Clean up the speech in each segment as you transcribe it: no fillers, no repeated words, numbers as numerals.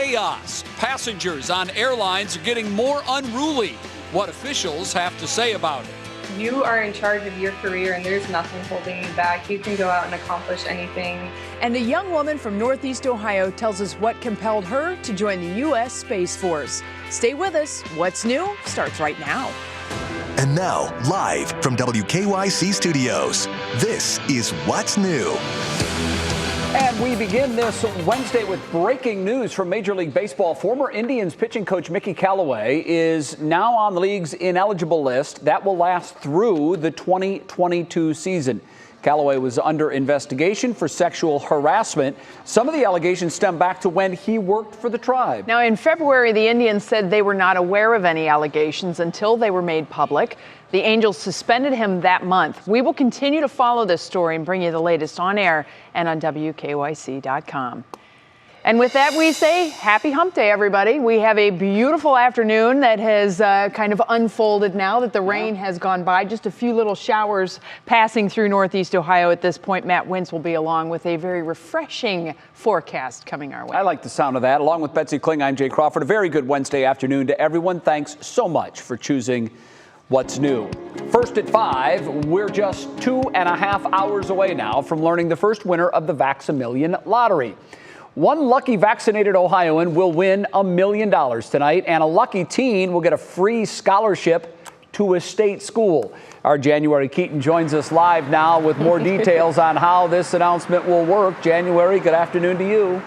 chaos. Passengers on airlines are getting more unruly. What officials have to say about it. You are in charge of your career and there's nothing holding you back. You can go out and accomplish anything. And a young woman from Northeast Ohio tells us what compelled her to join the U.S. Space Force. Stay with us. What's New starts right now. And now, live from WKYC Studios, this is What's New. And we begin this Wednesday with breaking news from Major League Baseball. Former Indians pitching coach Mickey Callaway is now on the league's ineligible list. That will last through the 2022 season. Callaway was under investigation for sexual harassment. Some of the allegations stem back to when he worked for the tribe. Now, in February, the Indians said they were not aware of any allegations until they were made public. The Angels suspended him that month. We will continue to follow this story and bring you the latest on air and on WKYC.com. And with that, we say happy hump day, everybody. We have a beautiful afternoon that has kind of unfolded now that the rain has gone by. Just a few little showers passing through Northeast Ohio at this point. Matt Wintz will be along with a very refreshing forecast coming our way. I like the sound of that. Along with Betsy Kling, I'm Jay Crawford. A very good Wednesday afternoon to everyone. Thanks so much for choosing What's New. First at 5, we're just 2.5 hours away now from learning the first winner of the Vax-a-Million lottery. One lucky vaccinated Ohioan will win $1 million tonight, and a lucky teen will get a free scholarship to a state school. Our January Keaton joins us live now with more details on how this announcement will work. January, good afternoon to you.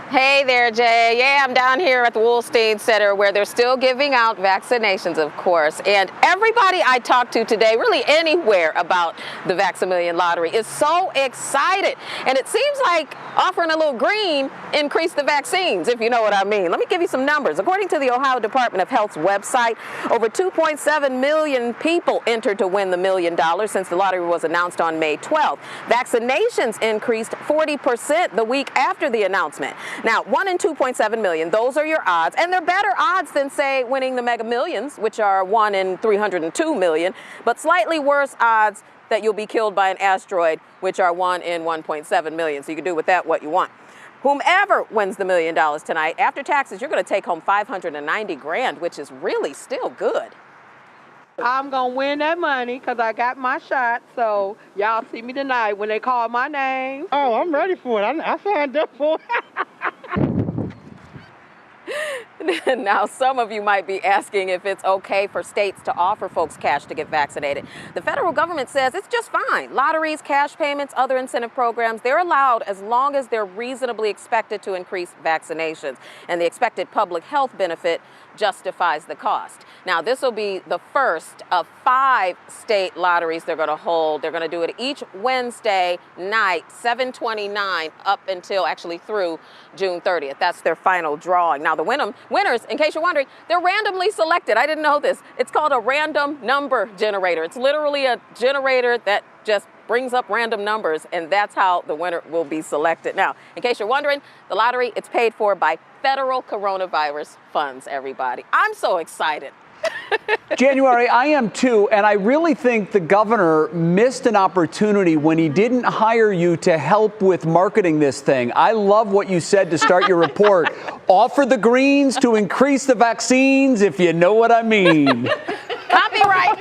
Hey there, Jay. Yeah, I'm down here at the Woolstein Center where they're still giving out vaccinations, of course. And everybody I talked to today, really anywhere about the Vax-a-Million lottery, is so excited. And it seems like offering a little green increased the vaccines, if you know what I mean. Let me give you some numbers. According to the Ohio Department of Health's website, over 2.7 million people entered to win the $1 million since the lottery was announced on May 12th. Vaccinations increased 40% the week after the announcement. Now, 1 in 2.7 million, those are your odds, and they're better odds than, say, winning the Mega Millions, which are 1 in 302 million, but slightly worse odds that you'll be killed by an asteroid, which are 1 in 1.7 million. So you can do with that what you want. Whomever wins the $1 million tonight, after taxes, you're going to take home $590 grand, which is really still good. I'm going to win that money because I got my shot. So y'all see me tonight when they call my name. Oh, I'm ready for it. I signed up for it. Now, some of you might be asking if it's okay for states to offer folks cash to get vaccinated. The federal government says it's just fine. Lotteries, cash payments, other incentive programs, they're allowed as long as they're reasonably expected to increase vaccinations. And the expected public health benefit justifies the cost. Now, this will be the first of 5 state lotteries they're going to hold. They're going to do it each Wednesday night, 7/29, up until actually through June 30th. That's their final drawing. Now, the winners, in case you're wondering, they're randomly selected. I didn't know this. It's called a random number generator. It's literally a generator that just brings up random numbers, and that's how the winner will be selected. Now, in case you're wondering, the lottery, it's paid for by federal coronavirus funds, everybody. I'm so excited. January, I am too, and I really think the governor missed an opportunity when he didn't hire you to help with marketing this thing. I love what you said to start your report. Offer the greens to increase the vaccines, if you know what I mean. Copyright.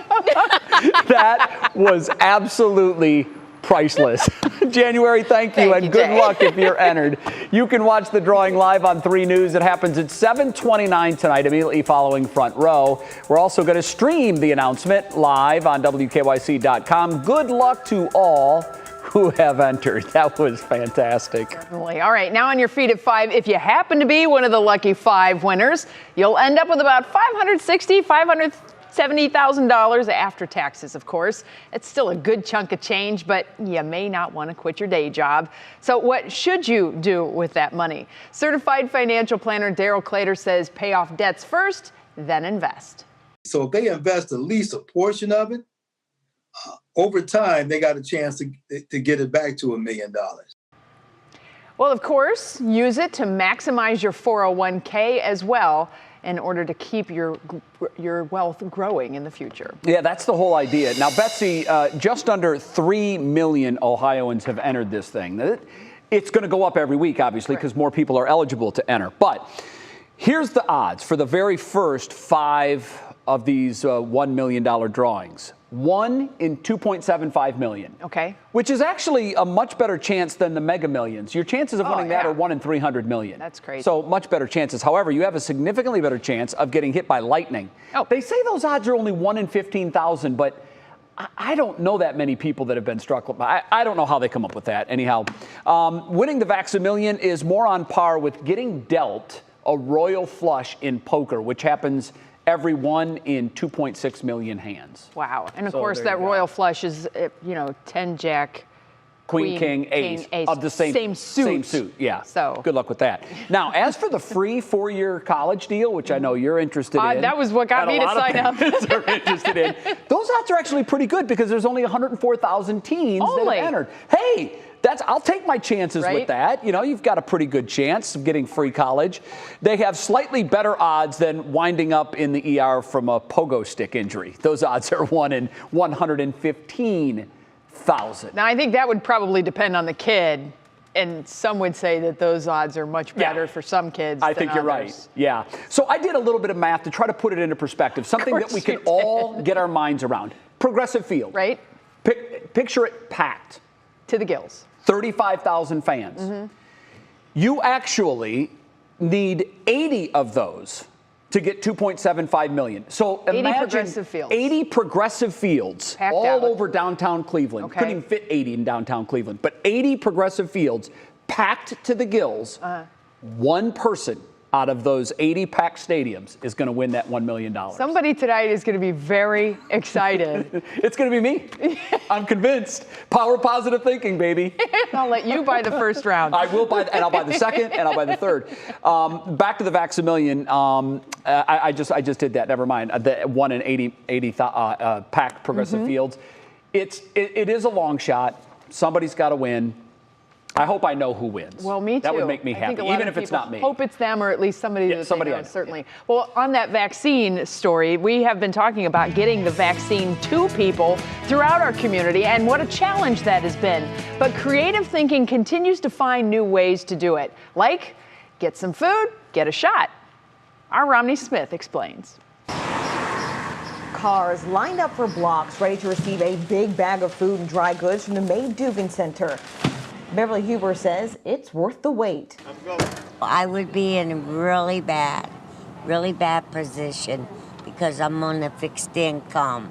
That was absolutely priceless. January, thank you, and good luck if you're entered. You can watch the drawing live on 3 News. It happens at 7:29 tonight, immediately following Front Row. We're also going to stream the announcement live on WKYC.com. Good luck to all who have entered. That was fantastic. Certainly. All right, now on your feet at 5, if you happen to be one of the lucky 5 winners, you'll end up with about $570,000 after taxes, of course. It's still a good chunk of change, but you may not want to quit your day job. So what should you do with that money? Certified financial planner Daryl Clater says pay off debts first, then invest. So if they invest at least a portion of it, over time, they got a chance to get it back to $1 million. Well, of course, use it to maximize your 401k as well in order to keep your wealth growing in the future. Yeah, that's the whole idea. Now, Betsy, just under 3 million Ohioans have entered this thing. It's going to go up every week, obviously, because more people are eligible to enter. But here's the odds for the very first 5 of these $1 million drawings. 1 in 2.75 million. Okay. Which is actually a much better chance than the Mega Millions. Your chances of winning that are 1 in 300 million. That's crazy. So much better chances. However, you have a significantly better chance of getting hit by lightning. Oh. They say those odds are only 1 in 15,000, but I don't know that many people that have been struck. I don't know how they come up with that. Anyhow, winning the Vax-a-Million is more on par with getting dealt a royal flush in poker, which happens every 1 in 2.6 million hands. Wow. And of So course, there that you go. royal flush is, 10 jack, Queen, king, ace, of the same suit. Same suit, yeah. So good luck with that. Now, as for the free 4-year college deal, which I know you're interested in. That was what got me to sign up. Are interested in. Those odds are actually pretty good because there's only 104,000 teens that have entered. Hey, I'll take my chances with that. You've got a pretty good chance of getting free college. They have slightly better odds than winding up in the ER from a pogo stick injury. Those odds are 1 in 115,000. Now, I think that would probably depend on the kid. And some would say that those odds are much better for some kids I think you're right. Yeah. So I did a little bit of math to try to put it into perspective, something that we can all get our minds around. Progressive Field. Right. Picture it packed. To the gills. 35,000 fans. Mm-hmm. You actually need 80 of those to get 2.75 million. So 80 imagine progressive fields. 80 progressive fields Packed all out. over downtown Cleveland. Okay. Couldn't even fit 80 in downtown Cleveland, but 80 progressive fields packed to the gills. One person out of those 80 packed stadiums is going to win that $1 million. Somebody tonight is going to be very excited. It's going to be me. I'm convinced. Power positive thinking, baby. I'll let you buy the first round. I will buy, and I'll buy the second, and I'll buy the third. Back to the Vax-a-Million. I just did that. Never mind. The 1 in 80 packed progressive fields. It is a long shot. Somebody's got to win. I hope I know who wins. Well, me too. That would make me happy, even if it's not me. Hope it's them or at least somebody that somebody they I know, know, certainly. Well, on that vaccine story, we have been talking about getting the vaccine to people throughout our community and what a challenge that has been. But creative thinking continues to find new ways to do it, like get some food, get a shot. Our Romney Smith explains. Cars lined up for blocks ready to receive a big bag of food and dry goods from the Dugan Center. Beverly Huber says it's worth the wait. I would be in a really bad position because I'm on a fixed income.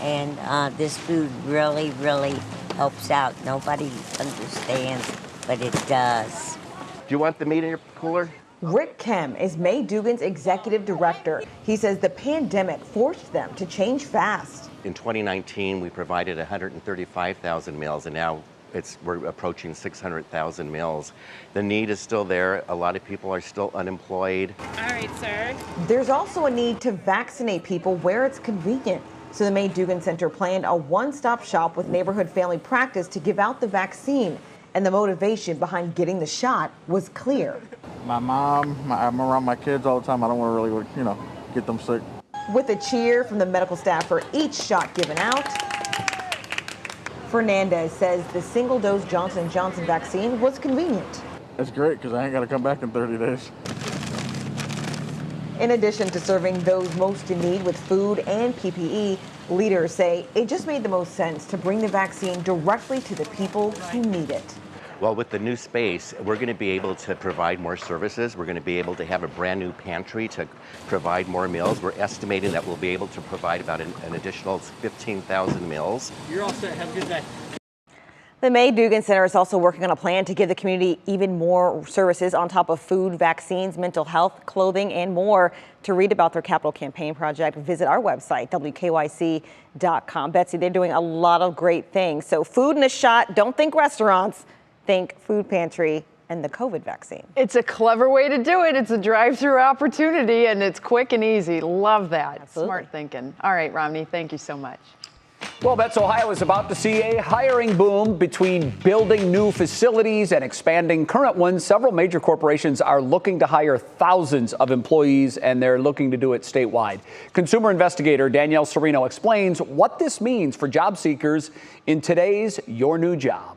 And this food really, really helps out. Nobody understands, but it does. Do you want the meat in your cooler? Rick Kem is Dugan's executive director. He says the pandemic forced them to change fast. In 2019, we provided 135,000 meals, and now we're approaching 600,000 meals. The need is still there. A lot of people are still unemployed. All right, sir. There's also a need to vaccinate people where it's convenient. So the Dugan Center planned a one-stop shop with neighborhood family practice to give out the vaccine. And the motivation behind getting the shot was clear. My mom, I'm around my kids all the time. I don't want to really, get them sick. With a cheer from the medical staff for each shot given out, Fernandez says the single-dose Johnson & Johnson vaccine was convenient. It's great because I ain't got to come back in 30 days. In addition to serving those most in need with food and PPE, leaders say it just made the most sense to bring the vaccine directly to the people who need it. Well, with the new space, we're going to be able to provide more services. We're going to be able to have a brand new pantry to provide more meals. We're estimating that we'll be able to provide about an additional 15,000 meals. You're all set. Have a good day. The Dugan Center is also working on a plan to give the community even more services on top of food, vaccines, mental health, clothing, and more. To read about their capital campaign project, visit our website, WKYC.com. Betsy, they're doing a lot of great things. So food and a shot, don't think restaurants, think food pantry and the COVID vaccine. It's a clever way to do it. It's a drive-through opportunity and it's quick and easy. Love that. Absolutely. Smart thinking. All right, Romney, thank you so much. Well, Betts, Ohio is about to see a hiring boom between building new facilities and expanding current ones. Several major corporations are looking to hire thousands of employees, and they're looking to do it statewide. Consumer investigator Danielle Serino explains what this means for job seekers in today's Your New Job.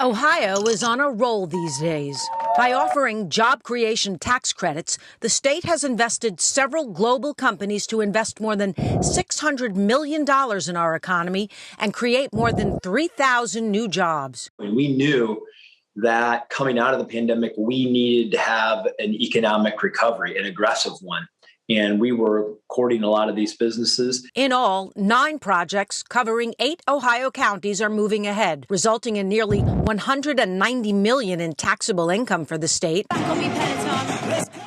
Ohio is on a roll these days. By offering job creation tax credits, the state has invested several global companies to invest more than $600 million in our economy and create more than 3,000 new jobs. We knew that coming out of the pandemic, we needed to have an economic recovery, an aggressive one. And we were courting a lot of these businesses. In all, 9 projects covering 8 Ohio counties are moving ahead, resulting in nearly $190 million in taxable income for the state.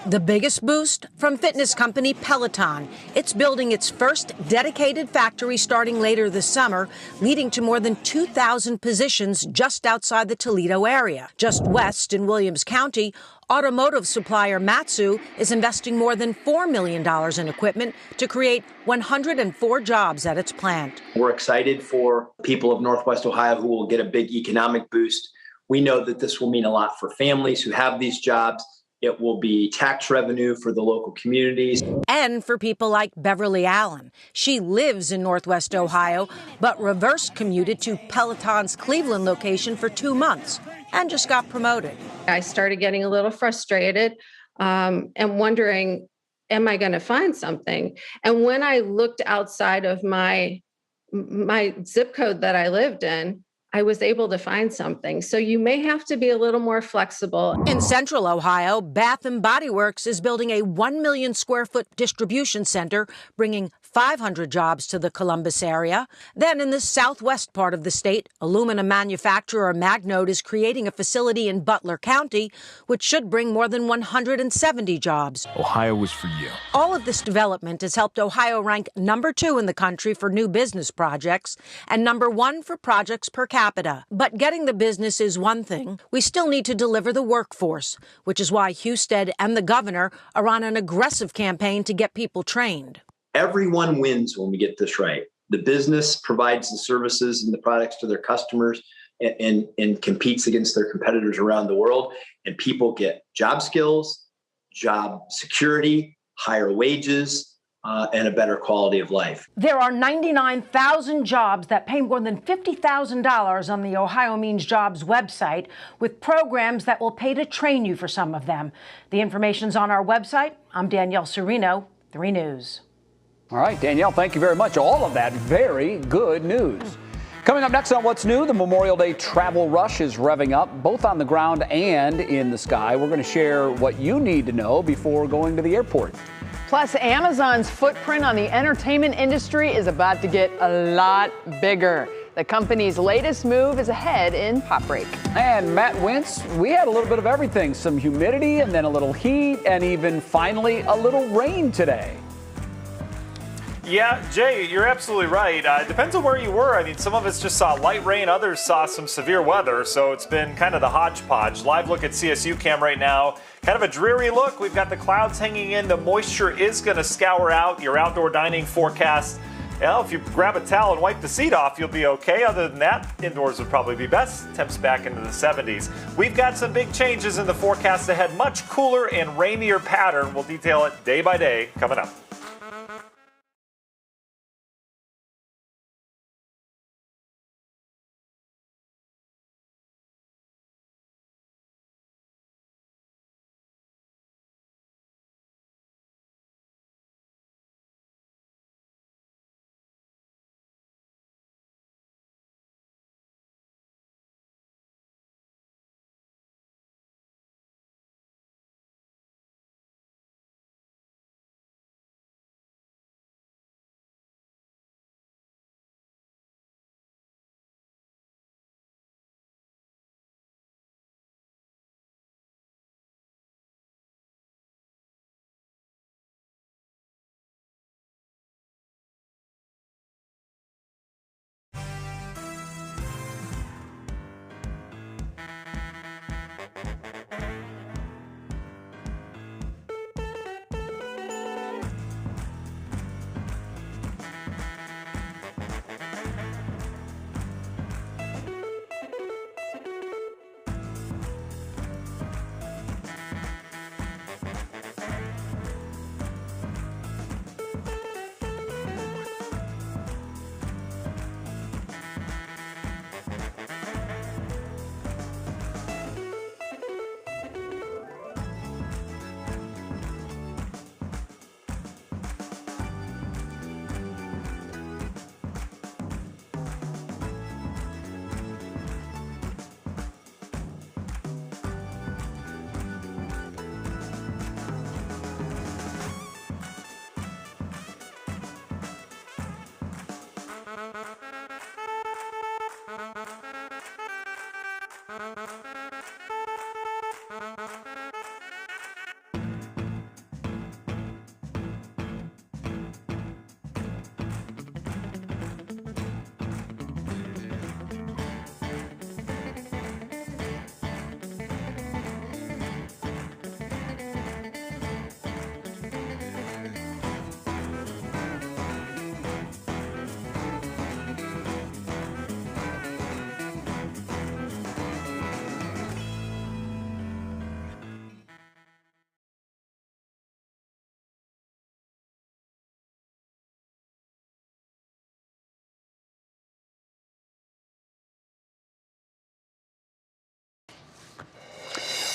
The biggest boost from fitness company PELOTON. It's building its first dedicated factory starting later this summer, leading to more than 2,000 positions just outside the Toledo area. Just west in Williams County, automotive supplier Matsu is investing more than $4 million in equipment to create 104 jobs at its plant. We're excited for people of Northwest Ohio who will get a big economic boost. We know that this will mean a lot for families who have these jobs. It will be tax revenue for the local communities. And for people like Beverly Allen. She lives in Northwest Ohio, but reverse commuted to Peloton's Cleveland location for 2 months and just got promoted. I started getting a little frustrated and wondering, am I going to find something? And when I looked outside of my zip code that I lived in, I was able to find something. So you may have to be a little more flexible. In Central Ohio, Bath & Body Works is building a 1 million square foot distribution center, bringing 500 jobs to the Columbus area. Then in the southwest part of the state, aluminum manufacturer Magnode is creating a facility in Butler County, which should bring more than 170 jobs. Ohio was for you. All of this development has helped Ohio rank number 2 in the country for new business projects and number 1 for projects per capita. But getting the business is one thing. We still need to deliver the workforce, which is why Husted and the governor are on an aggressive campaign to get people trained. Everyone wins when we get this right. The business provides the services and the products to their customers and competes against their competitors around the world. And people get job skills, job security, higher wages, and a better quality of life. There are 99,000 jobs that pay more than $50,000 on the Ohio Means Jobs website, with programs that will pay to train you for some of them. The information's on our website. I'm Danielle Serino, 3 News. All right, Danielle, thank you very much. All of that very good news. Coming up next on What's New, the Memorial Day travel rush is revving up, both on the ground and in the sky. We're going to share what you need to know before going to the airport. Plus, Amazon's footprint on the entertainment industry is about to get a lot bigger. The company's latest move is ahead in Pop Break. And Matt Wintz, we had a little bit of everything. Some humidity and then a little heat and even finally a little rain today. Yeah, Jay, you're absolutely right. It depends on where you were. I mean, some of us just saw light rain, others saw some severe weather, so it's been kind of the hodgepodge. Live look at CSU cam right now. Kind of a dreary look. We've got the clouds hanging in. The moisture is going to scour out your outdoor dining forecast. Well, if you grab a towel and wipe the seat off, you'll be okay. Other than that, indoors would probably be best. Temps back into the 70s. We've got some big changes in the forecast ahead. Much cooler and rainier pattern. We'll detail it day by day coming up.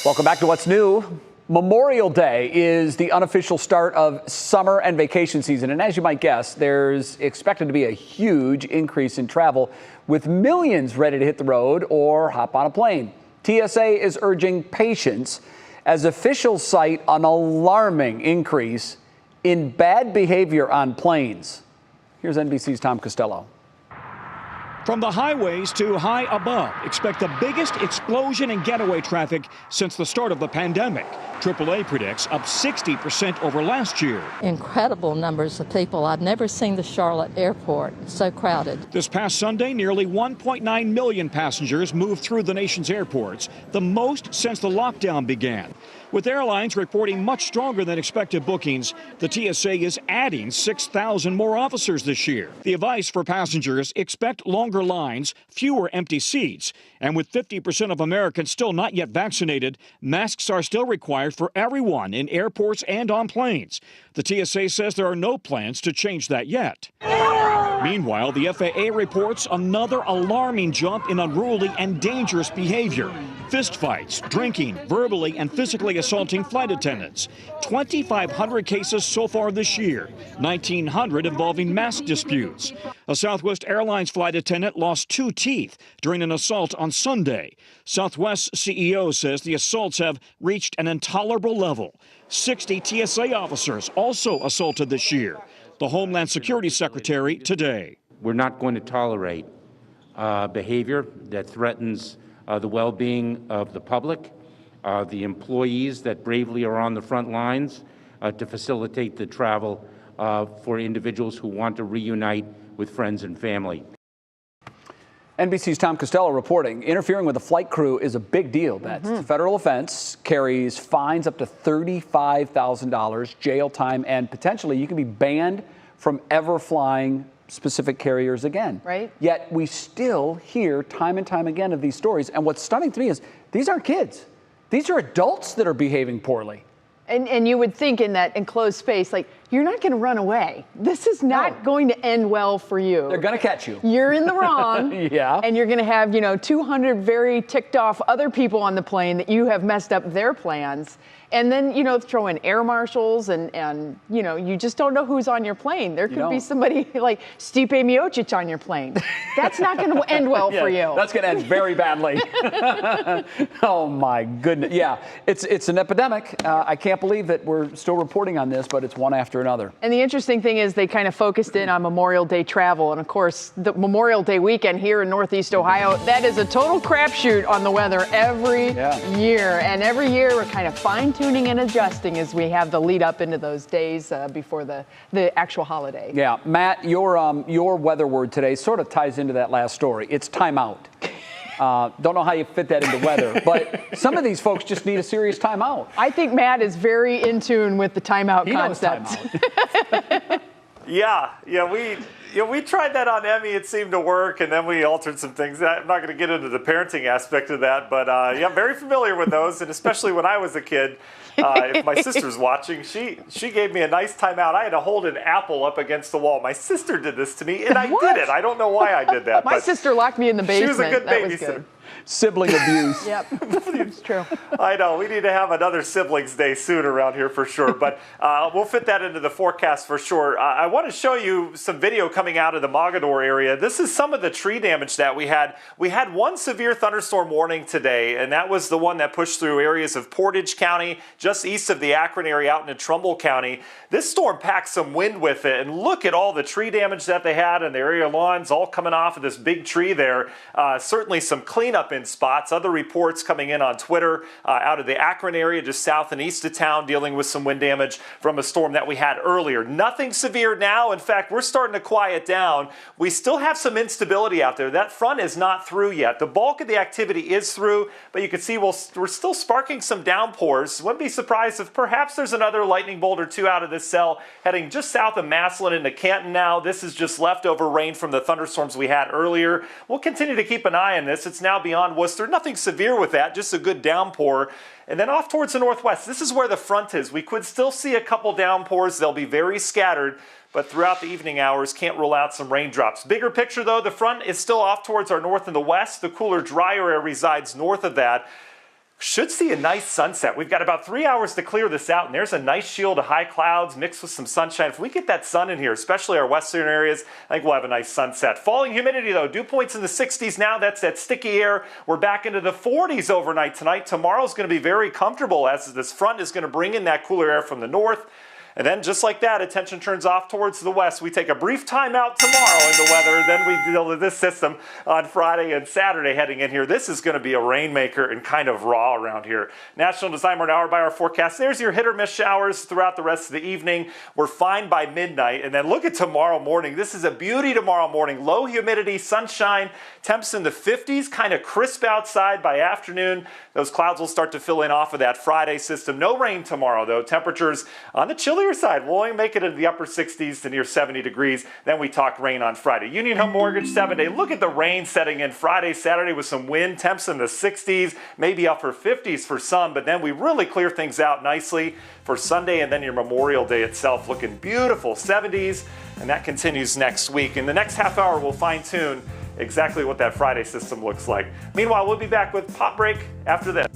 Welcome back to What's New. Memorial Day is the unofficial start of summer and vacation season. And as you might guess, there's expected to be a huge increase in travel, with millions ready to hit the road or hop on a plane. TSA is urging patience as officials cite an alarming increase in bad behavior on planes. Here's NBC's Tom Costello. From the highways to high above, expect the biggest explosion in getaway traffic since the start of the pandemic. AAA predicts up 60% over last year. Incredible numbers of people. I've never seen the Charlotte airport so crowded. This past Sunday, nearly 1.9 million passengers moved through the nation's airports, the most since the lockdown began. With airlines reporting much stronger than expected bookings, the TSA is adding 6,000 more officers this year. The advice for passengers: expect longer lines, fewer empty seats. And with 50% of Americans still not yet vaccinated, masks are still required for everyone in airports and on planes. The TSA says there are no plans to change that yet. Meanwhile, the FAA reports another alarming jump in unruly and dangerous behavior. Fistfights, drinking, verbally and physically assaulting flight attendants. 2,500 cases so far this year, 1,900 involving mask disputes. A Southwest Airlines flight attendant lost 2 teeth during an assault on Sunday. Southwest CEO says the assaults have reached an intolerable level. 60 TSA officers also assaulted this year. The Homeland Security Secretary today. We're not going to tolerate behavior that threatens the well-being of the public, the employees that bravely are on the front lines to facilitate the travel for individuals who want to reunite with friends and family. NBC's Tom Costello reporting. Interfering with a flight crew is a big deal. That's a federal offense, carries fines up to $35,000, jail time, and potentially you can be banned from ever flying specific carriers again. Right. Yet we still hear time and time again of these stories. And what's stunning to me is these aren't kids. These are adults that are behaving poorly. And you would think in that enclosed space, like, you're not going to run away. This is not going to end well for you. They're going to catch you. You're in the wrong. Yeah. And you're going to have, 200 very ticked off other people on the plane that you have messed up their plans. And then, throw in air marshals and you just don't know who's on your plane. There could be somebody like Stipe Miocic on your plane. That's not going to end well for you. That's going to end very badly. Oh, my goodness. Yeah, it's an epidemic. I can't believe that we're still reporting on this, but it's one after another. And the interesting thing is they kind of focused in on Memorial Day travel. And, of course, the Memorial Day weekend here in Northeast Ohio, that is a total crapshoot on the weather every year. And every year we're kind of fine-tuning and adjusting as we have the lead up into those days before the actual holiday. Yeah, Matt, your weather word today sort of ties into that last story. It's timeout. Don't know how you fit that into weather, but some of these folks just need a serious timeout. I think Matt is very in tune with the timeout concept. We tried that on Emmy. It seemed to work, and then we altered some things. I'm not going to get into the parenting aspect of that, but I'm very familiar with those, and especially when I was a kid. If my sister's watching, she gave me a nice timeout. I had to hold an apple up against the wall. My sister did this to me, and I did it. I don't know why I did that. My sister locked me in the basement. She was a good babysitter. Was good. Sibling abuse. Yep, it's true. I know. We need to have another siblings day soon around here for sure. But we'll fit that into the forecast for sure. I want to show you some video coming out of the Mogador area. This is some of the tree damage that we had. We had one severe thunderstorm warning today, and that was the one that pushed through areas of Portage County, just east of the Akron area out into Trumbull County. This storm packed some wind with it, and look at all the tree damage that they had and the area lawns all coming off of this big tree there. Certainly some cleanup in spots. Other reports coming in on Twitter out of the Akron area, just south and east of town, dealing with some wind damage from a storm that we had earlier. Nothing severe now. In fact, we're starting to quiet down. We still have some instability out there. That front is not through yet. The bulk of the activity is through, but you can see we're still sparking some downpours. Wouldn't be surprised if perhaps there's another lightning bolt or two out of this cell heading just south of Massillon into Canton now. This is just leftover rain from the thunderstorms we had earlier. We'll continue to keep an eye on this. It's now beyond Worcester. Nothing severe with that, just a good downpour. And then off towards the northwest, this is where the front is. We could still see a couple downpours. They'll be very scattered, but throughout the evening hours, can't rule out some raindrops. Bigger picture though, the front is still off towards our north and the west. The cooler, drier air resides north of that. should see a nice sunset. We've got about 3 hours to clear this out, and there's a nice shield of high clouds mixed with some sunshine. If we get that sun in here, especially our western areas, I think we'll have a nice sunset. Falling humidity, though, dew points in the 60s now. That's that sticky air. We're back into the 40s overnight tonight. Tomorrow's going to be very comfortable as this front is going to bring in that cooler air from the north. And then just like that, attention turns off towards the west. We take a brief time out tomorrow in the weather. Then we deal with this system on Friday and Saturday heading in here. This is going to be a rainmaker and kind of raw around here. National Design Weather hour by our forecast. There's your hit or miss showers throughout the rest of the evening. We're fine by midnight. And then look at tomorrow morning. This is a beauty tomorrow morning. Low humidity, sunshine, temps in the 50s, kind of crisp outside by afternoon. Those clouds will start to fill in off of that Friday system. No rain tomorrow, though. Temperatures on the chillier side. We'll only make it into the upper 60s to near 70 degrees. Then we talk rain on Friday. Union Home Mortgage 7-day. Look at the rain setting in Friday, Saturday with some wind. Temps in the 60s, maybe upper 50s for some. But then we really clear things out nicely for Sunday, and then your Memorial Day itself looking beautiful. 70s, and that continues next week. In the next half hour, we'll fine-tune exactly what that Friday system looks like. Meanwhile, we'll be back with Pop Break after this.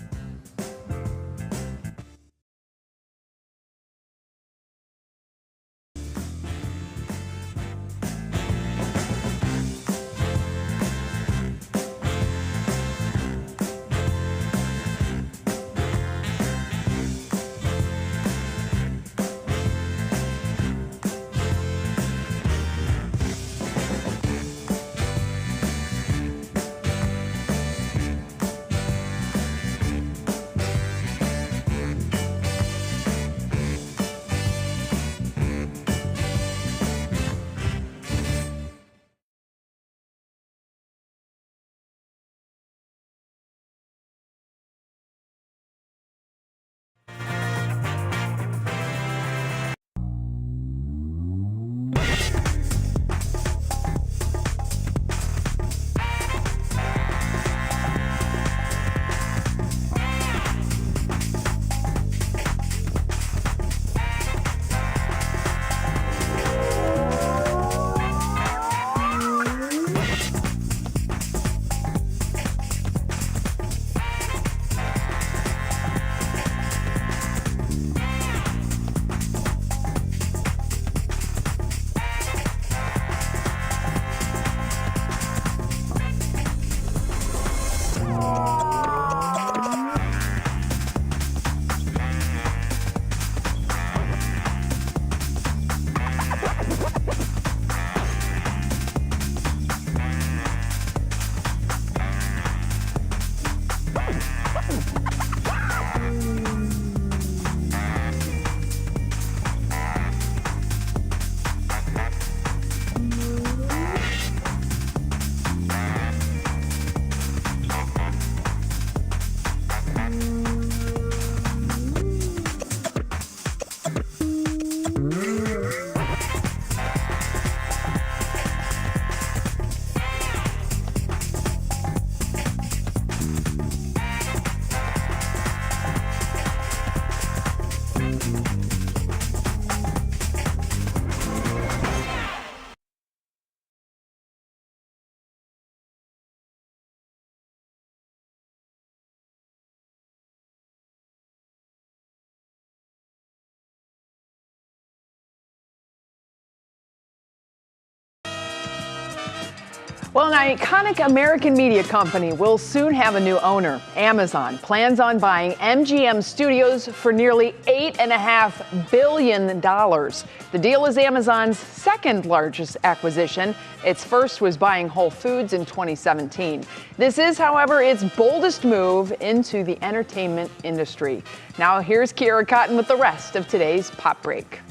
Well, an iconic American media company will soon have a new owner. Amazon plans on buying MGM Studios for nearly $8.5 billion. The deal is Amazon's second largest acquisition. Its first was buying Whole Foods in 2017. This is, however, its boldest move into the entertainment industry. Now here's Kiera Cotton with the rest of today's Pop Break.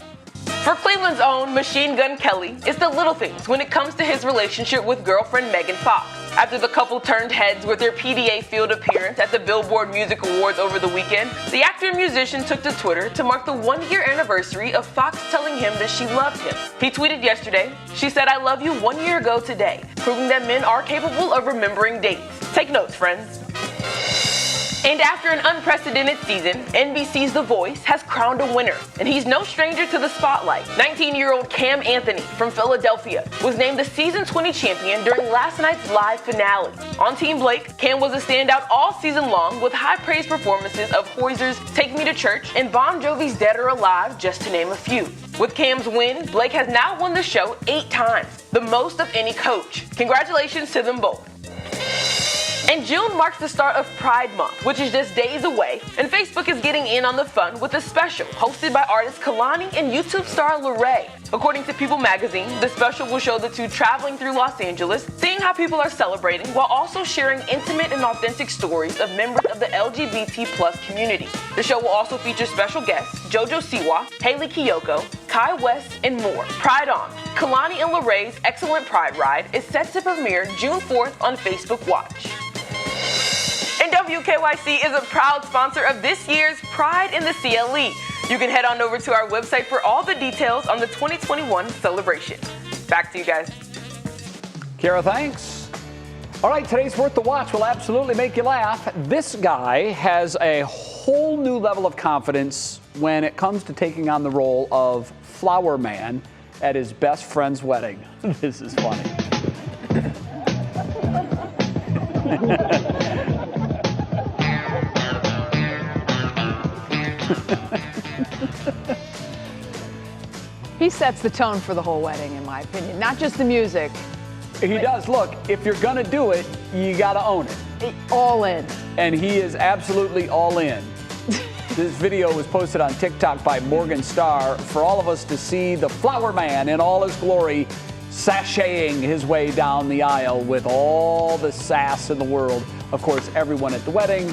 For Cleveland's own Machine Gun Kelly, it's the little things when it comes to his relationship with girlfriend Megan Fox. After the couple turned heads with their PDA field appearance at the Billboard Music Awards over the weekend, the actor and musician took to Twitter to mark the one-year anniversary of Fox telling him that she loved him. He tweeted yesterday, "She said I love you 1 year ago today," proving that men are capable of remembering dates. Take notes, friends. And after an unprecedented season, NBC's The Voice has crowned a winner, and he's no stranger to the spotlight. 19-year-old Cam Anthony from Philadelphia was named the season 20 champion during last night's live finale. On Team Blake, Cam was a standout all season long with high praise performances of Hoyser's Take Me to Church and Bon Jovi's Dead or Alive, just to name a few. With Cam's win, Blake has now won the show 8 times, the most of any coach. Congratulations to them both. And June marks the start of Pride Month, which is just days away, and Facebook is getting in on the fun with a special hosted by artist Kalani and YouTube star Lorray. According to People magazine, the special will show the two traveling through Los Angeles, seeing how people are celebrating, while also sharing intimate and authentic stories of members of the LGBT+ community. The show will also feature special guests JoJo Siwa, Haley Kiyoko, Kai West, and more. Pride On! Kalani and Lorray's excellent Pride Ride is set to premiere June 4th on Facebook Watch. And WKYC is a proud sponsor of this year's Pride in the CLE. You can head on over to our website for all the details on the 2021 celebration. Back to you guys. Kara, thanks. All right, today's Worth the Watch will absolutely make you laugh. This guy has a whole new level of confidence when it comes to taking on the role of flower man at his best friend's wedding. This is funny. He sets the tone for the whole wedding, in my opinion, not just the music. He does. Look, if you're going to do it, you got to own it. All in. And he is absolutely all in. This video was posted on TikTok by Morgan Starr for all of us to see the flower man in all his glory, sashaying his way down the aisle with all the sass in the world. Of course, everyone at the wedding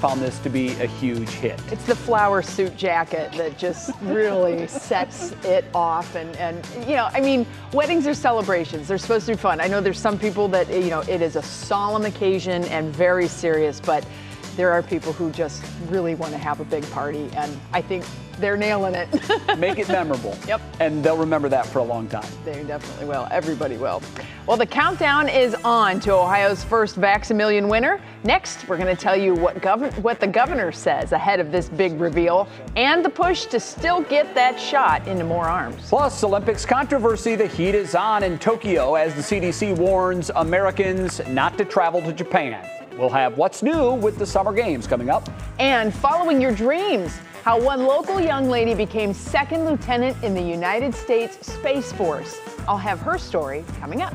found this to be a huge hit. It's the flower suit jacket that just really sets it off. And you know, I mean, weddings are celebrations. They're supposed to be fun. I know there's some people that, you know, it is a solemn occasion and very serious, but there are people who just really want to have a big party, and I think they're nailing it. Make it memorable. Yep. And they'll remember that for a long time. They definitely will. Everybody will. Well, the countdown is on to Ohio's first Vax-a-Million winner. Next, we're going to tell you what the governor says ahead of this big reveal and the push to still get that shot into more arms. Plus, Olympics controversy. The heat is on in Tokyo as the CDC warns Americans not to travel to Japan. We'll have what's new with the Summer Games coming up. And following your dreams, how one local young lady became second lieutenant in the United States Space Force. I'll have her story coming up.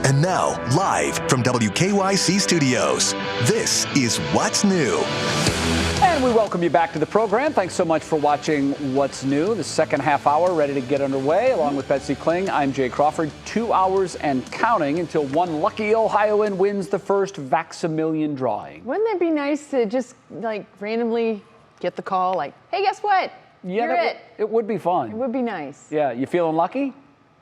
And now, live from WKYC Studios, this is What's New. And we welcome you back to the program. Thanks so much for watching What's New. The second half hour ready to get underway. Along with Betsy Kling, I'm Jay Crawford. 2 hours and counting until one lucky Ohioan wins the first Vax-a-Million drawing. Wouldn't it be nice to just like randomly get the call like, hey, guess what? Yeah, You're it. It would be fun. It would be nice. Yeah, you feeling lucky?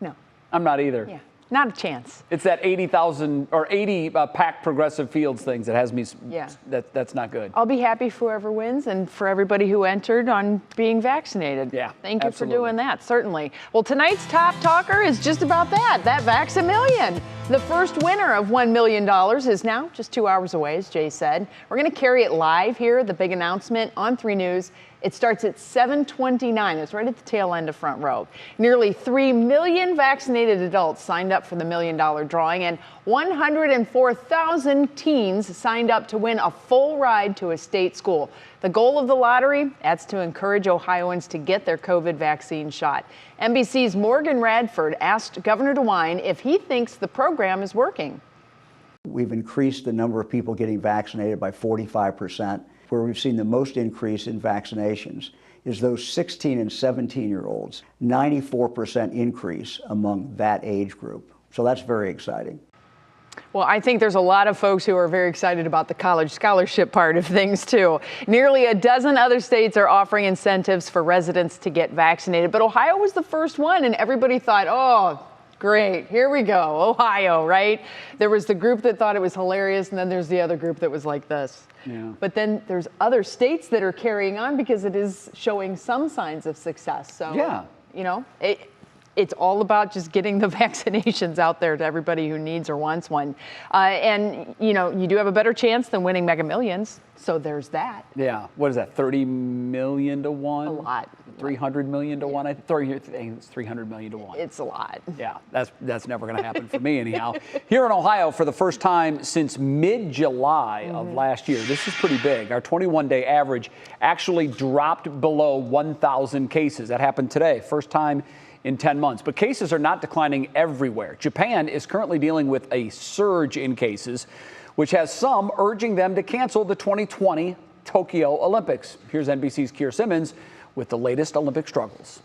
No. I'm not either. Yeah. Not a chance. It's that 80,000 or 80 packed Progressive Fields things that has me. Yeah. That's not good. I'll be happy for whoever wins and for everybody who entered on being vaccinated. Yeah. Thank you absolutely. for doing that, certainly. Well, tonight's top talker is just about that Vax-a-Million. The first winner of $1 million is now just 2 hours away, as Jay said. We're going to carry it live here, the big announcement on 3 News. It starts at 7:29. It's right at the tail end of Front Row. Nearly 3 million vaccinated adults signed up for the $1 million drawing, and 104,000 teens signed up to win a full ride to a state school. The goal of the lottery, that's to encourage Ohioans to get their COVID vaccine shot. NBC's Morgan Radford asked Governor DeWine if he thinks the program is working. We've increased the number of people getting vaccinated by 45%. Where we've seen the most increase in vaccinations is those 16 and 17-year-olds, 94% increase among that age group. So that's very exciting. Well, I think there's a lot of folks who are very excited about the college scholarship part of things, too. Nearly a dozen other states are offering incentives for residents to get vaccinated, but Ohio was the first one, and everybody thought, oh, great, here we go, Ohio, right? There was the group that thought it was hilarious, and then there's the other group that was like this. Yeah. But then there's other states that are carrying on because it is showing some signs of success. So, yeah. You know, it's all about just getting the vaccinations out there to everybody who needs or wants one. And, you know, you do have a better chance than winning Mega Millions. So there's that. Yeah. What is that, 30 million to 1? A lot. 300 million to 1? I think it's 300 million to 1. It's a lot. Yeah, that's never going to happen for me anyhow. Here in Ohio, for the first time since mid-July of last year, this is pretty big. Our 21-day average actually dropped below 1,000 cases. That happened today, first time in 10 months. But cases are not declining everywhere. Japan is currently dealing with a surge in cases, which has some urging them to cancel the 2020 Tokyo Olympics. Here's NBC's Keir Simmons with the latest Olympic struggles.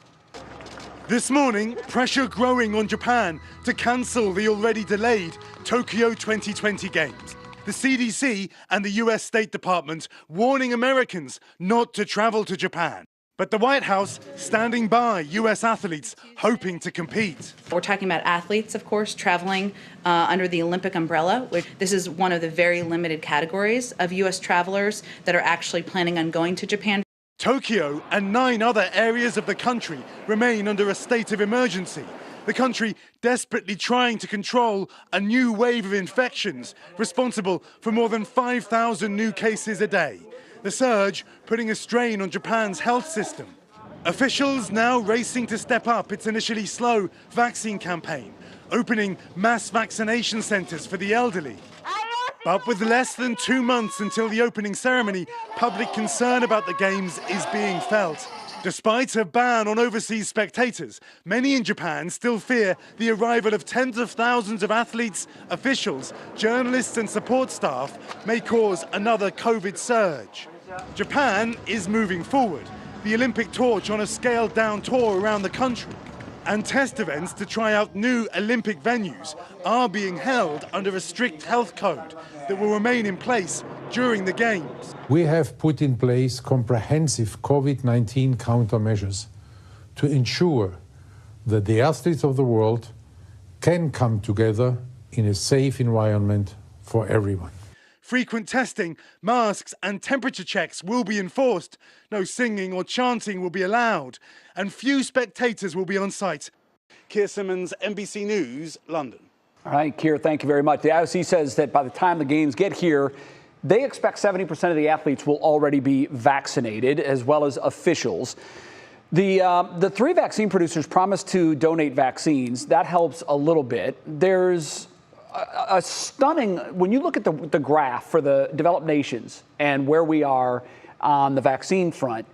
This morning, pressure growing on Japan to cancel the already delayed Tokyo 2020 Games. The CDC and the US State Department warning Americans not to travel to Japan. But the White House standing by US athletes hoping to compete. We're talking about athletes, of course, traveling under the Olympic umbrella. This is one of the very limited categories of US travelers that are actually planning on going to Japan. Tokyo and 9 other areas of the country remain under a state of emergency. The country desperately trying to control a new wave of infections responsible for more than 5,000 new cases a day. The surge putting a strain on Japan's health system. Officials now racing to step up its initially slow vaccine campaign, opening mass vaccination centers for the elderly. But with less than 2 months until the opening ceremony, public concern about the Games is being felt. Despite a ban on overseas spectators, many in Japan still fear the arrival of tens of thousands of athletes, officials, journalists and support staff may cause another COVID surge. Japan is moving forward, the Olympic torch on a scaled-down tour around the country. And test events to try out new Olympic venues are being held under a strict health code that will remain in place during the Games. We have put in place comprehensive COVID-19 countermeasures to ensure that the athletes of the world can come together in a safe environment for everyone. Frequent testing, masks and temperature checks will be enforced. No singing or chanting will be allowed, and few spectators will be on site. Keir Simmons, NBC News, London. All right, Keir, thank you very much. The IOC says that by the time the Games get here, they expect 70% of the athletes will already be vaccinated, as well as officials. The 3 vaccine producers promised to donate vaccines. That helps a little bit. There's a stunning, when you look at the graph for the developed nations and where we are on the vaccine front,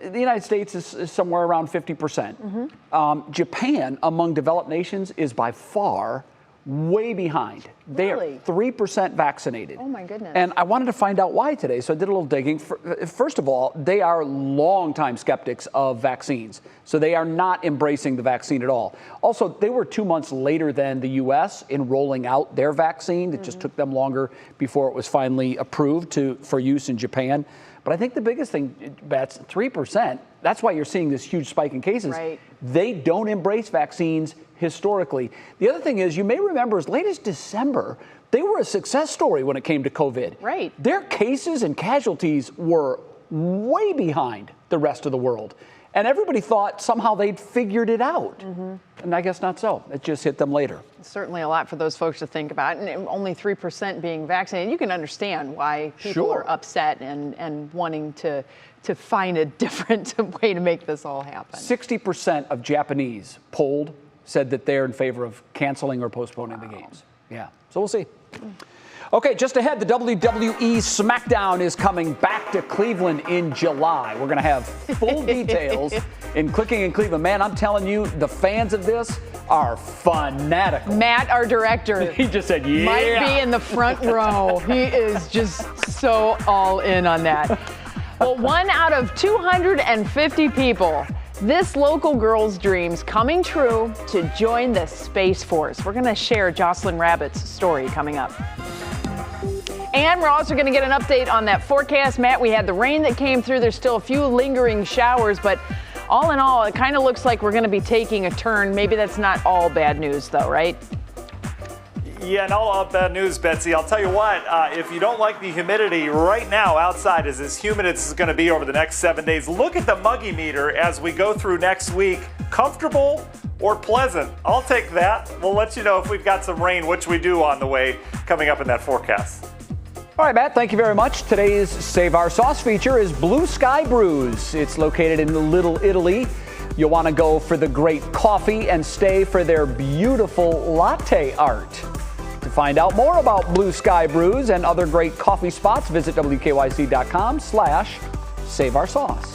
the United States is somewhere around 50%. Japan, among developed nations, is by far way behind. They are 3% vaccinated. Oh, my goodness. And I wanted to find out why today, so I did a little digging. First of all, they are longtime skeptics of vaccines, so they are not embracing the vaccine at all. Also, they were 2 months later than the U.S. in rolling out their vaccine. It just took them longer before it was finally approved for use in Japan. But I think the biggest thing, Bets, 3%, that's why you're seeing this huge spike in cases. Right. They don't embrace vaccines historically. The other thing is, you may remember as late as December, they were a success story when it came to COVID. Right. Their cases and casualties were way behind the rest of the world. And everybody thought somehow they'd figured it out. And I guess not so. It just hit them later. Certainly a lot for those folks to think about. And only 3% being vaccinated. You can understand why people are upset and wanting to find a different way to make this all happen. 60% of Japanese polled said that they're in favor of canceling or postponing the games. Yeah, so we'll see. Okay, just ahead, the WWE SmackDown is coming back to Cleveland in July. We're going to have full details in Clicking in Cleveland. Man, I'm telling you, the fans of this are fanatical. Matt, our director, he just said, yeah. Might be in the front row. He is just so all in on that. Well, 1 out of 250 people. This local girl's dreams coming true to join the Space Force. We're going to share Jocelyn Rabbit's story coming up. And we're also going to get an update on that forecast. Matt, we had the rain that came through. There's still a few lingering showers, but all in all, it kind of looks like we're going to be taking a turn. Maybe that's not all bad news, though, right? Yeah, not all bad news, Betsy. I'll tell you what, if you don't like the humidity right now outside is as humid as it's going to be over the next 7 days, look at the muggy meter as we go through next week. Comfortable or pleasant? I'll take that. We'll let you know if we've got some rain, which we do on the way, coming up in that forecast. All right, Matt, thank you very much. Today's Save Our Sauce feature is Blue Sky Brews. It's located in Little Italy. You'll want to go for the great coffee and stay for their beautiful latte art. To find out more about Blue Sky Brews and other great coffee spots, visit WKYC.com/SaveOurSauce.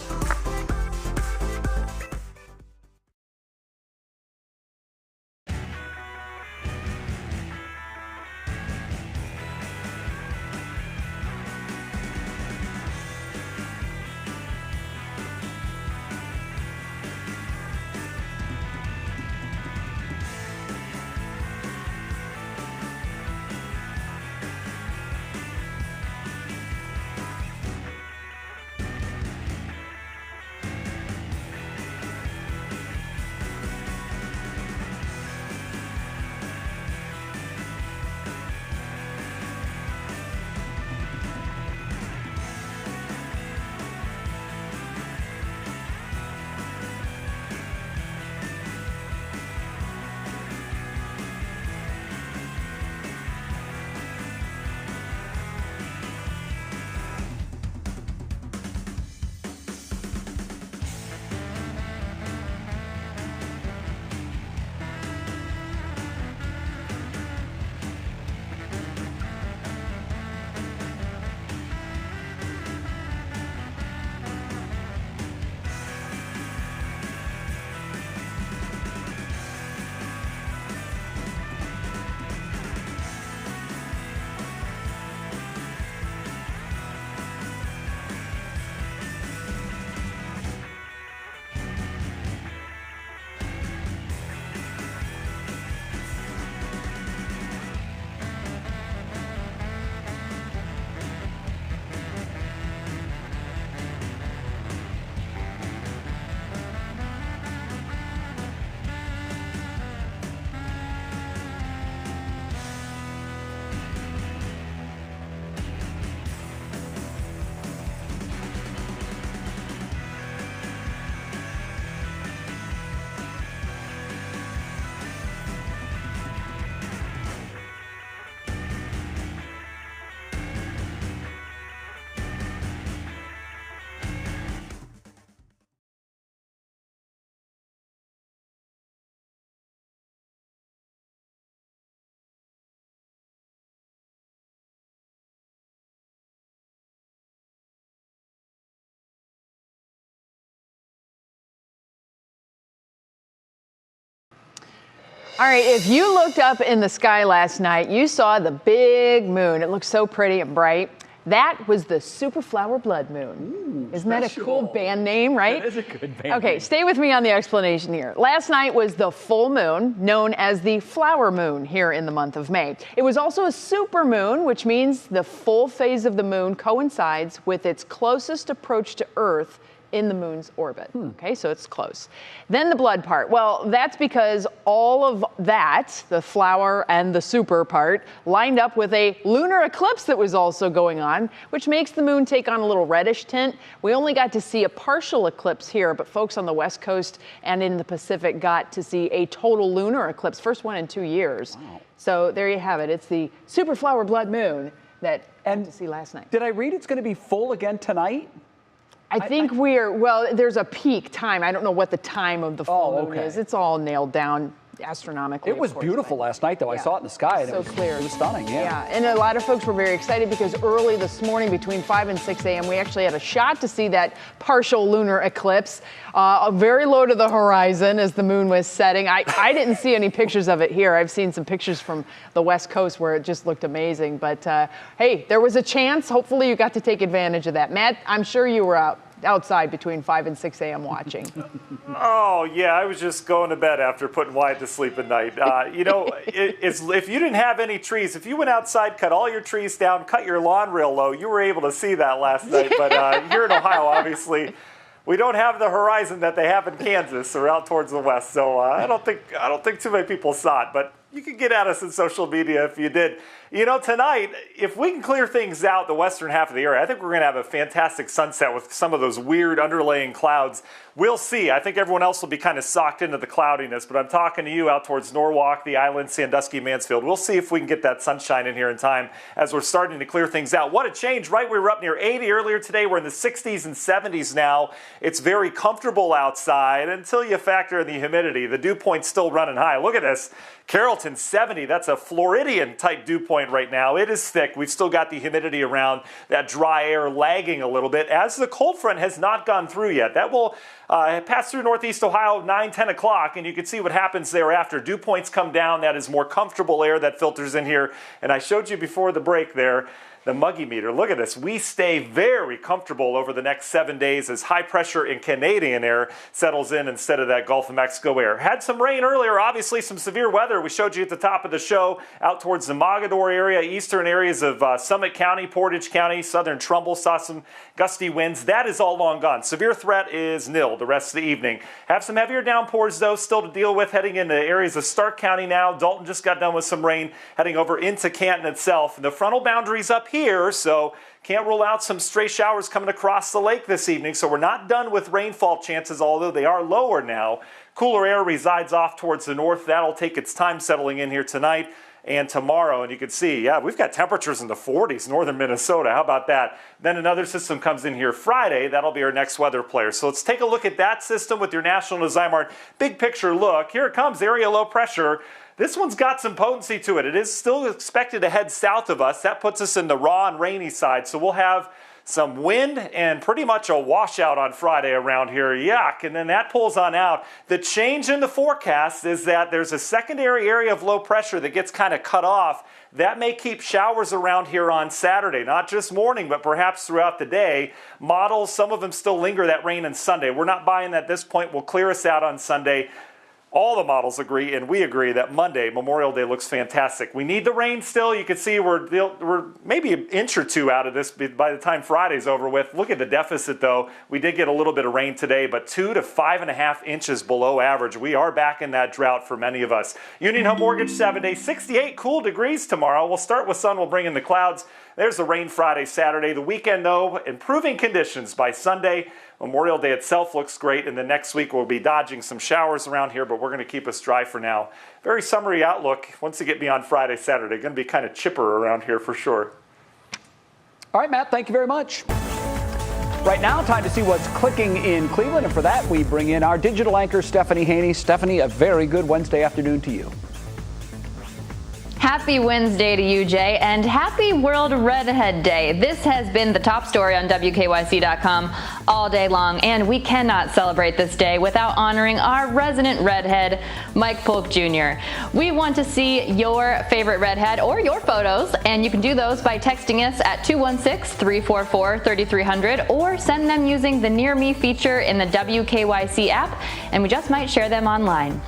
All right, if you looked up in the sky last night, you saw the big moon. It looked so pretty and bright. That was the Superflower Blood Moon. Isn't that a cool band name, right? That is a good band Okay, name. stay with me on the explanation here. Last night was the full moon, known as the flower moon here in the month of May. It was also a super moon, which means the full phase of the moon coincides with its closest approach to Earth in the moon's orbit. Okay, so it's close. Then the blood part. Well, that's because all of that, the flower and the super part, lined up with a lunar eclipse that was also going on, which makes the moon take on a little reddish tint. We only got to see a partial eclipse here, but folks on the West Coast and in the Pacific got to see a total lunar eclipse, first one in 2 years. Wow. So there you have it. It's the Superflower Blood Moon that I got to see last night. Did I read it's going to be full again tonight? I think there's a peak time. I don't know what the time of the full moon is. It's all nailed down astronomically. It was beautiful last night, though. I saw it in the sky. And so clear. It was stunning, Yeah, and a lot of folks were very excited because early this morning between 5 and 6 a.m. we actually had a shot to see that partial lunar eclipse, very low to the horizon as the moon was setting. I didn't see any pictures of it here. I've seen some pictures from the West Coast where it just looked amazing. But hey, there was a chance. Hopefully you got to take advantage of that. Matt, I'm sure you were outside between 5 and 6 a.m. watching. Oh, yeah, I was just going to bed after putting Wyatt to sleep at night. If you didn't have any trees, if you went outside, cut all your trees down, cut your lawn real low, you were able to see that last night. But here in Ohio, obviously, we don't have the horizon that they have in Kansas or out towards the west. So I don't think too many people saw it. But you can get at us in social media if you did. Tonight, if we can clear things out the western half of the area, I think we're going to have a fantastic sunset with some of those weird underlaying clouds. We'll see. I think everyone else will be kind of socked into the cloudiness, but I'm talking to you out towards Norwalk, the Island, Sandusky, Mansfield. We'll see if we can get that sunshine in here in time as we're starting to clear things out. What a change, right? We were up near 80 earlier today. We're in the 60s and 70s now. It's very comfortable outside until you factor in the humidity. The dew point's still running high. Look at this. Carrollton 70, that's a Floridian type dew point right now. It is thick. We've still got the humidity around, that dry air lagging a little bit as the cold front has not gone through yet. That will pass through Northeast Ohio 9, 10 o'clock, and you can see what happens thereafter. Dew points come down. That is more comfortable air that filters in here. And I showed you before the break there, the muggy meter. Look at this. We stay very comfortable over the next 7 days as high pressure in Canadian air settles in instead of that Gulf of Mexico air. Had some rain earlier, obviously some severe weather. We showed you at the top of the show out towards the Mogador area, eastern areas of Summit County, Portage County, southern Trumbull saw some gusty winds. That is all long gone. Severe threat is nil the rest of the evening. Have some heavier downpours though still to deal with heading into areas of Stark County now. Dalton just got done with some rain heading over into Canton itself. And the frontal boundaries up here, so can't rule out some stray showers coming across the lake this evening. So we're not done with rainfall chances, although they are lower now. Cooler air resides off towards the north. That'll take its time settling in here tonight and tomorrow. And you can see, we've got temperatures in the 40s, northern Minnesota. How about that? Then another system comes in here Friday. That'll be our next weather player. So let's take a look at that system with your National Zymarn big picture look. Here it comes, area low pressure. This one's got some potency to it. It is still expected to head south of us. That puts us in the raw and rainy side. So we'll have some wind and pretty much a washout on Friday around here. Yuck. And then that pulls on out. The change in the forecast is that there's a secondary area of low pressure that gets kind of cut off. That may keep showers around here on Saturday, not just morning, but perhaps throughout the day. Models, some of them still linger that rain on Sunday. We're not buying that at this point. We'll clear us out on Sunday. All the models agree, and we agree, that Monday, Memorial Day, looks fantastic. We need the rain still. You can see we're maybe an inch or two out of this by the time Friday's over with. Look at the deficit, though. We did get a little bit of rain today, but 2 to 5.5 inches below average. We are back in that drought for many of us. Union Home Mortgage 7-day, 68 cool degrees tomorrow. We'll start with sun. We'll bring in the clouds. There's the rain Friday, Saturday. The weekend, though, improving conditions by Sunday. Memorial Day itself looks great, and the next week we'll be dodging some showers around here, but we're going to keep us dry for now. Very summery outlook. Once you get beyond Friday, Saturday, going to be kind of chipper around here for sure. All right, Matt, thank you very much. Right now, time to see what's clicking in Cleveland, and for that, we bring in our digital anchor, Stephanie Haney. Stephanie, a very good Wednesday afternoon to you. Happy Wednesday to you, Jay, and happy World Redhead Day. This has been the top story on WKYC.com all day long, and we cannot celebrate this day without honoring our resident redhead, Mike Polk Jr. We want to see your favorite redhead or your photos, and you can do those by texting us at 216-344-3300 or send them using the Near Me feature in the WKYC app, and we just might share them online.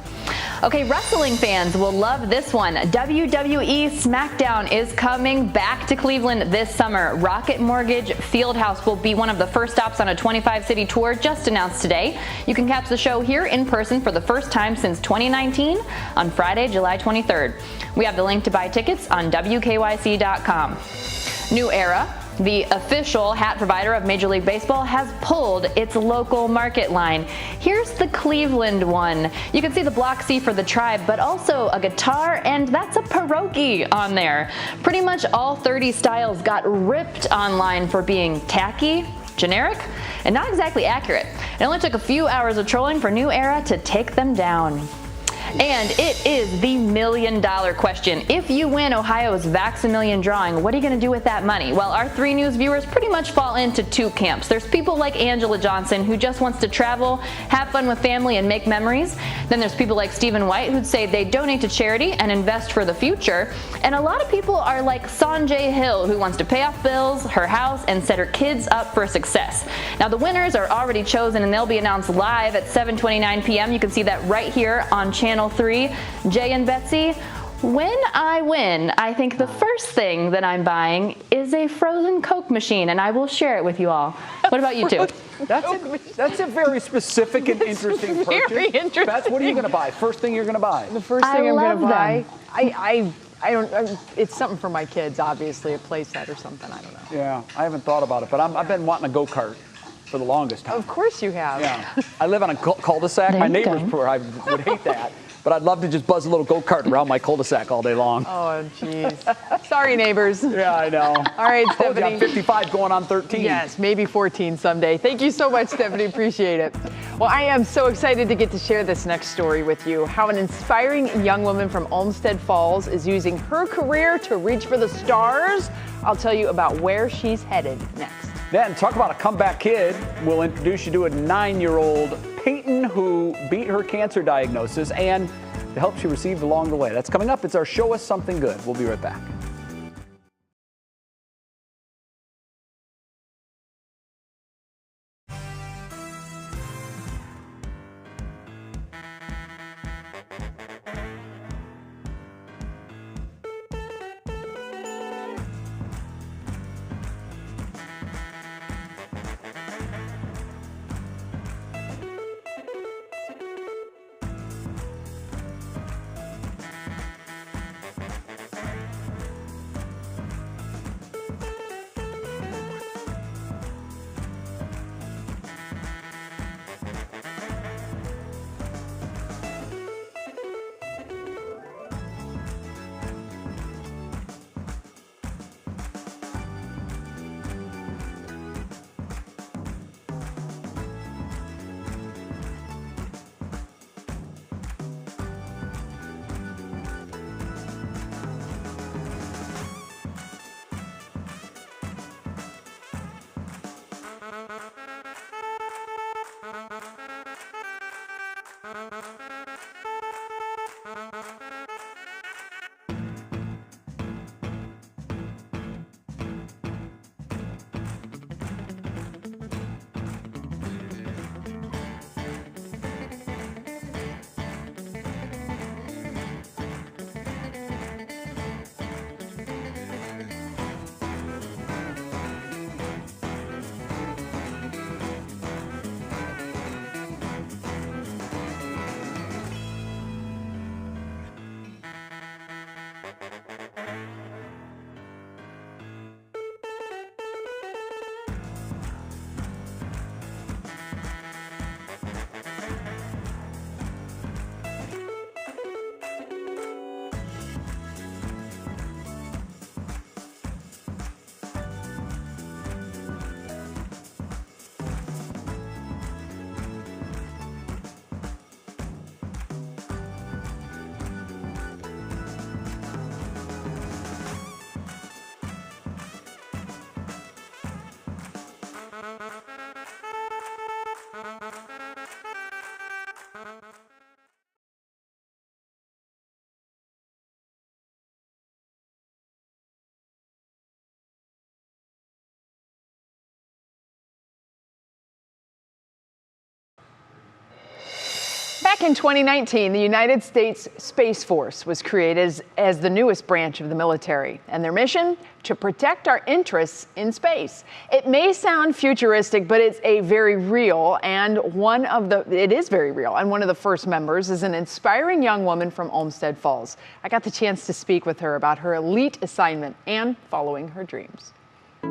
Okay, wrestling fans will love this one. WWE SmackDown is coming back to Cleveland this summer. Rocket Mortgage Fieldhouse will be one of the first stops on a 25-city tour just announced today. You can catch the show here in person for the first time since 2019 on Friday, July 23rd. We have the link to buy tickets on WKYC.com. New Era, the official hat provider of Major League Baseball, has pulled its local market line. Here's the Cleveland one. You can see the block C for the Tribe, but also a guitar, and that's a pierogi on there. Pretty much all 30 styles got ripped online for being tacky, generic, and not exactly accurate. It only took a few hours of trolling for New Era to take them down. And it is the $1 million question. If you win Ohio's Vax-a-Million drawing, what are you going to do with that money? Well, our 3 News viewers pretty much fall into 2 camps. There's people like Angela Johnson, who just wants to travel, have fun with family, and make memories. Then there's people like Stephen White, who'd say they donate to charity and invest for the future. And a lot of people are like Sanjay Hill, who wants to pay off bills, her house, and set her kids up for success. Now, the winners are already chosen, and they'll be announced live at 7:29 p.m. You can see that right here on Channel 3. Jay and Betsy, when I win, I think the first thing that I'm buying is a frozen Coke machine, and I will share it with you all. What about you two? That's a very specific and interesting purchase. Very interesting. Beth, what are you going to buy? First thing you're going to buy? The first thing I'm going to buy, them. I don't. It's something for my kids, obviously, a play set or something. I don't know. Yeah, I haven't thought about it, but I've been wanting a go-kart for the longest time. Of course you have. Yeah, I live on a cul-de-sac. My neighbors would hate that. But I'd love to just buzz a little go-kart around my cul-de-sac all day long. Oh, jeez. Sorry, neighbors. Yeah, I know. All right, Stephanie. Stephanie. I'm 55 going on 13. Yes, maybe 14 someday. Thank you so much, Stephanie. Appreciate it. Well, I am so excited to get to share this next story with you. How an inspiring young woman from Olmsted Falls is using her career to reach for the stars. I'll tell you about where she's headed next. Then talk about a comeback kid. We'll introduce you to a 9-year-old Peyton who beat her cancer diagnosis and the help she received along the way. That's coming up. It's our Show Us Something Good. We'll be right back. Back in 2019, the United States Space Force was created as the newest branch of the military, and their mission? To protect our interests in space. It may sound futuristic, but it's very real, and it is very real. And one of the first members is an inspiring young woman from Olmsted Falls. I got the chance to speak with her about her elite assignment and following her dreams.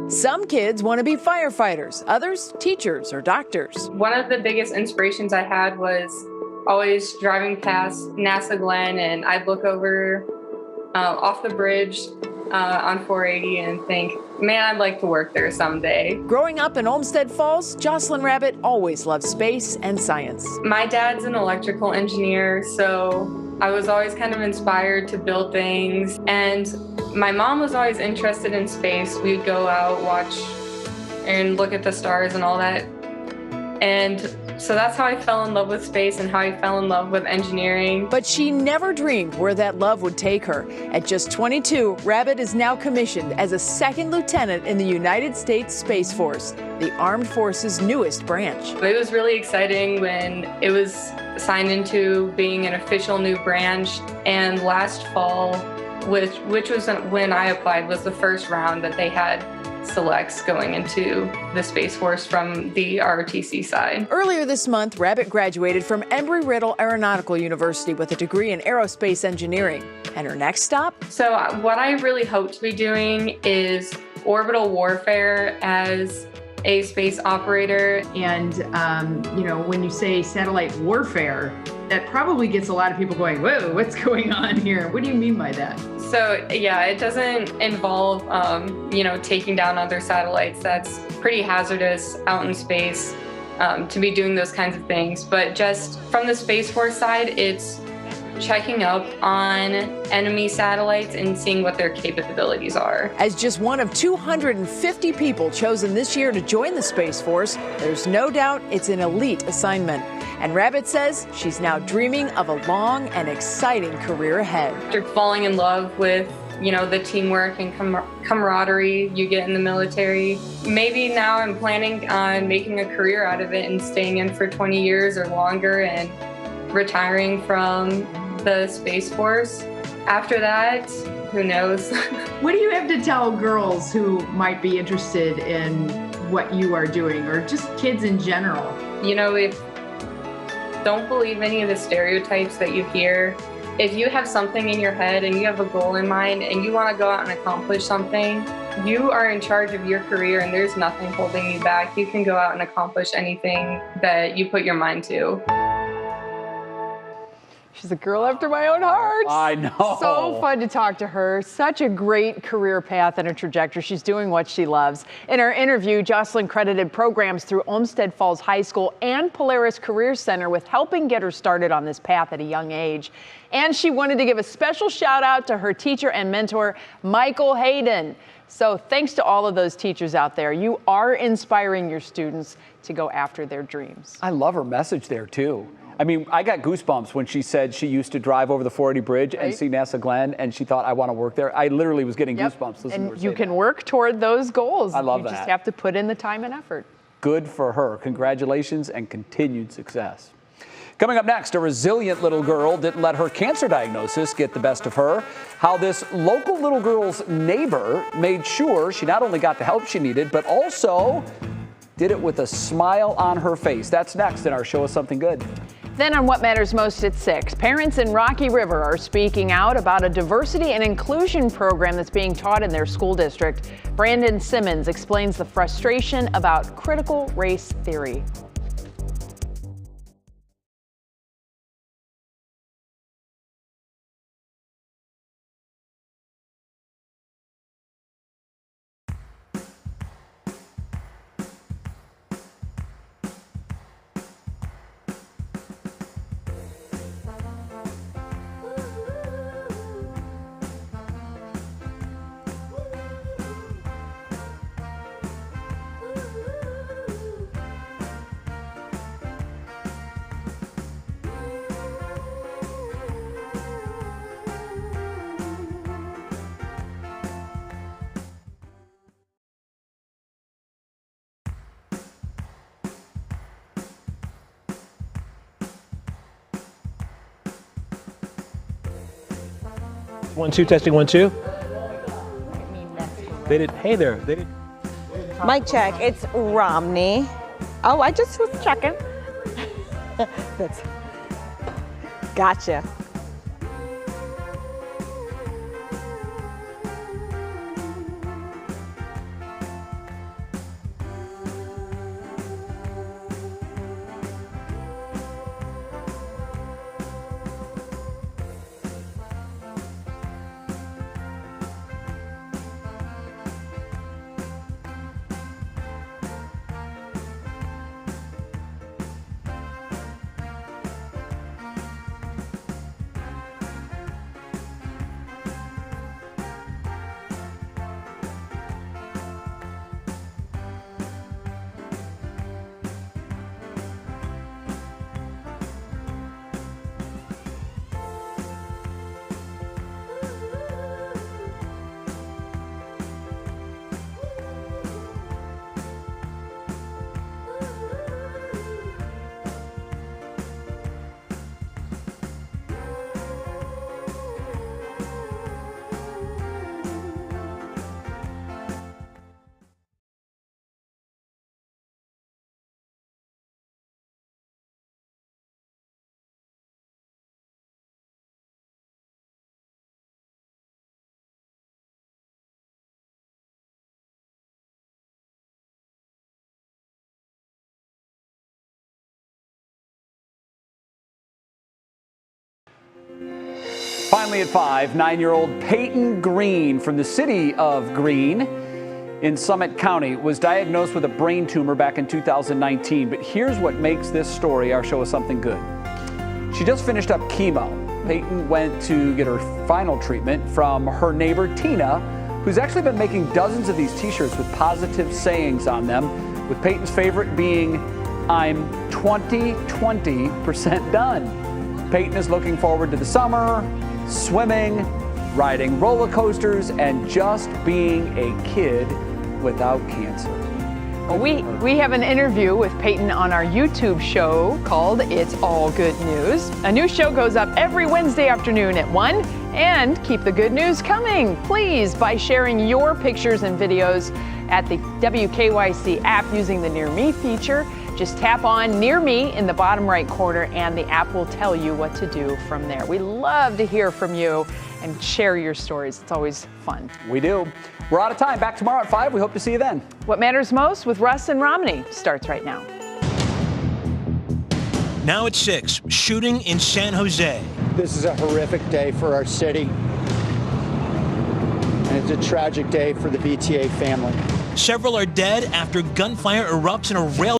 Some kids want to be firefighters, others teachers or doctors. One of the biggest inspirations I had was always driving past NASA Glenn, and I'd look over off the bridge on 480 and think, man, I'd like to work there someday. Growing up in Olmsted Falls, Jocelyn Rabbit always loved space and science. My dad's an electrical engineer, so I was always kind of inspired to build things. And my mom was always interested in space. We'd go out, watch, and look at the stars and all that. And so that's how I fell in love with space and how I fell in love with engineering. But she never dreamed where that love would take her. At just 22, Rabbit is now commissioned as a second lieutenant in the United States Space Force, the Armed Forces' newest branch. It was really exciting when it was signed into being an official new branch. And last fall, which was when I applied, was the first round that they had selects going into the Space Force from the ROTC side. Earlier this month, Rabbit graduated from Embry-Riddle Aeronautical University with a degree in aerospace engineering. And her next stop? So what I really hope to be doing is orbital warfare as a space operator. And, when you say satellite warfare, that probably gets a lot of people going, whoa, what's going on here? What do you mean by that? So, yeah, it doesn't involve, taking down other satellites. That's pretty hazardous out in space to be doing those kinds of things. But just from the Space Force side, it's checking up on enemy satellites and seeing what their capabilities are. As just one of 250 people chosen this year to join the Space Force, there's no doubt it's an elite assignment. And Rabbit says she's now dreaming of a long and exciting career ahead. After falling in love with, the teamwork and camaraderie you get in the military, maybe now I'm planning on making a career out of it and staying in for 20 years or longer and retiring from the Space Force. After that, who knows? What do you have to tell girls who might be interested in what you are doing, or just kids in general? Don't believe any of the stereotypes that you hear. If you have something in your head and you have a goal in mind and you want to go out and accomplish something, you are in charge of your career and there's nothing holding you back. You can go out and accomplish anything that you put your mind to. She's a girl after my own heart. I know. So fun to talk to her. Such a great career path and a trajectory. She's doing what she loves. In our interview, Jocelyn credited programs through Olmsted Falls High School and Polaris Career Center with helping get her started on this path at a young age. And she wanted to give a special shout out to her teacher and mentor, Michael Hayden. So thanks to all of those teachers out there. You are inspiring your students to go after their dreams. I love her message there, too. I mean, I got goosebumps when she said she used to drive over the 480 bridge and see NASA Glenn, and she thought, I want to work there. I literally was getting goosebumps listening to her say you can work toward those goals. I love that. You just have to put in the time and effort. Good for her. Congratulations and continued success. Coming up next, a resilient little girl didn't let her cancer diagnosis get the best of her. How this local little girl's neighbor made sure she not only got the help she needed, but also did it with a smile on her face. That's next in our Show Us Something Good. Then on What Matters Most at 6, parents in Rocky River are speaking out about a diversity and inclusion program that's being taught in their school district. Brandon Simmons explains the frustration about critical race theory. 1, 2, testing 1, 2. They did. Hey there. They did. Mic check. It's Romney. Oh, I just was checking. That's gotcha. Finally at 5, 9-year-old Peyton Green from the city of Greene in Summit County was diagnosed with a brain tumor back in 2019. But here's what makes this story our show is something good. She just finished up chemo. Peyton went to get her final treatment from her neighbor Tina, who's actually been making dozens of these t-shirts with positive sayings on them, with Peyton's favorite being, "I'm 20% done." Peyton is looking forward to the summer, swimming, riding roller coasters, and just being a kid without cancer. We have an interview with Peyton on our YouTube show called It's All Good News. A new show goes up every Wednesday afternoon at 1. And keep the good news coming, please, by sharing your pictures and videos at the WKYC app using the Near Me feature. Just tap on Near Me in the bottom right corner and the app will tell you what to do from there. We love to hear from you and share your stories. It's always fun. We do. We're out of time. Back tomorrow at 5. We hope to see you then. What Matters Most with Russ and Romney starts right now. Now at 6, shooting in San Jose. This is a horrific day for our city, and it's a tragic day for the BTA family. Several are dead after gunfire erupts in a rail